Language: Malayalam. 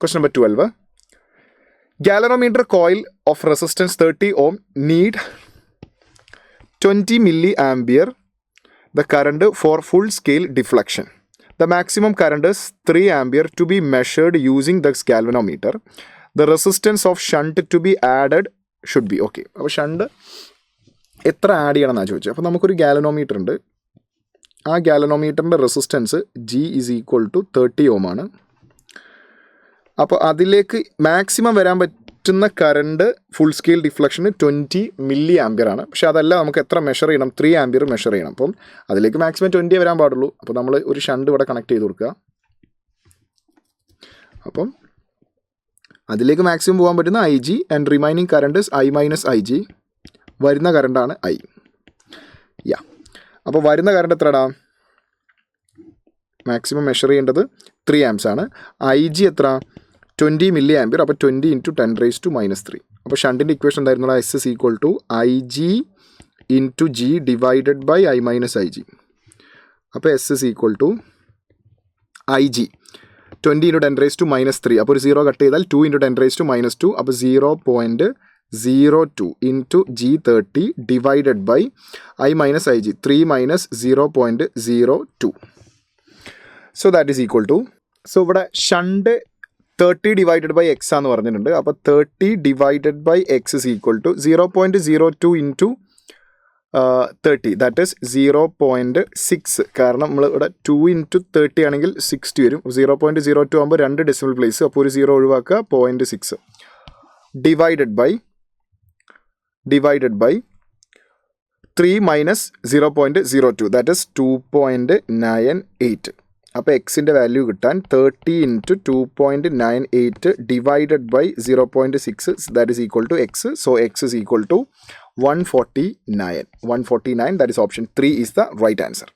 Question number 12. Galvanometer coil of resistance 30 ohm need 20 milliampere the current for full scale deflection. The maximum current is 3 ampere to be measured using the galvanometer. The resistance of shunt to be added should be. Okay. അപ്പോൾ ഷണ്ട് എത്ര ആഡ് ചെയ്യണമെന്നാണ് ചോദിച്ചത്. അപ്പോൾ നമുക്കൊരു ഗാലനോമീറ്റർ ഉണ്ട്. ആ ഗാലനോമീറ്ററിൻ്റെ resistance G is equal to 30 ohm ആണ്. അപ്പോൾ അതിലേക്ക് മാക്സിമം വരാൻ പറ്റുന്ന കറണ്ട് ഫുൾ സ്കെയിൽ ഡിഫ്ലക്ഷന് 20 മില്ലി ആംപിയർ ആണ്. പക്ഷേ അതല്ല, നമുക്ക് എത്ര മെഷർ ചെയ്യണം? 3 ആംപിയർ മെഷർ ചെയ്യണം. അപ്പം അതിലേക്ക് മാക്സിമം 20 വരാൻ പാടുള്ളൂ. അപ്പോൾ നമ്മൾ ഒരു ഷണ്ട് ഇവിടെ കണക്ട് ചെയ്ത് കൊടുക്കുക. അപ്പം അതിലേക്ക് മാക്സിമം പോകാൻ പറ്റുന്ന IG and remaining current I minus IG. വരുന്ന കറണ്ടാണ് I. അപ്പോൾ വരുന്ന കറണ്ട് എത്രടാ? മാക്സിമം മെഷർ ചെയ്യേണ്ടത് 3 amps ആണ്. IG എത്ര? 20 മില്ലി ആംപിയർ. അപ്പോൾ 20 × 10⁻⁻3. അപ്പോൾ ഷണ്ടിൻ്റെ ഇക്വേഷൻ എന്തായിരുന്നു? S is equal to IG × G divided by I minus IG. അപ്പോൾ S is equal to IG 20 × 10⁻⁻3. അപ്പോൾ ഒരു 0 കട്ട് ചെയ്താൽ 2 × 10⁻⁻2. അപ്പോൾ 0.02 × G30 divided by I minus IG. 3 minus 0.02. So that is equal to, so ഇവിടെ ഷണ്ട് 30 divided by x ആണെന്ന് പറഞ്ഞിട്ടുണ്ട്. അപ്പോൾ 30 divided by x is equal to 0.02 into 30, that is 0.6. കാരണം നമ്മൾ ഇവിടെ 2 into 30 ആണെങ്കിൽ 60 വരും. 0.02 ആകുമ്പോൾ 2 ഡെസിമൽ പ്ലേസ്, അപ്പോൾ ഒരു 0 ഒഴിവാക്കുക. 0.6 divided by 3 minus 0.02, that is 2.98. അപ്പോൾ എക്സിൻ്റെ വാല്യൂ കിട്ടാൻ 30 × 2.98 divided by 0.6, that is equal to x. So x is equal to 149. 149, that is option 3 is the right answer.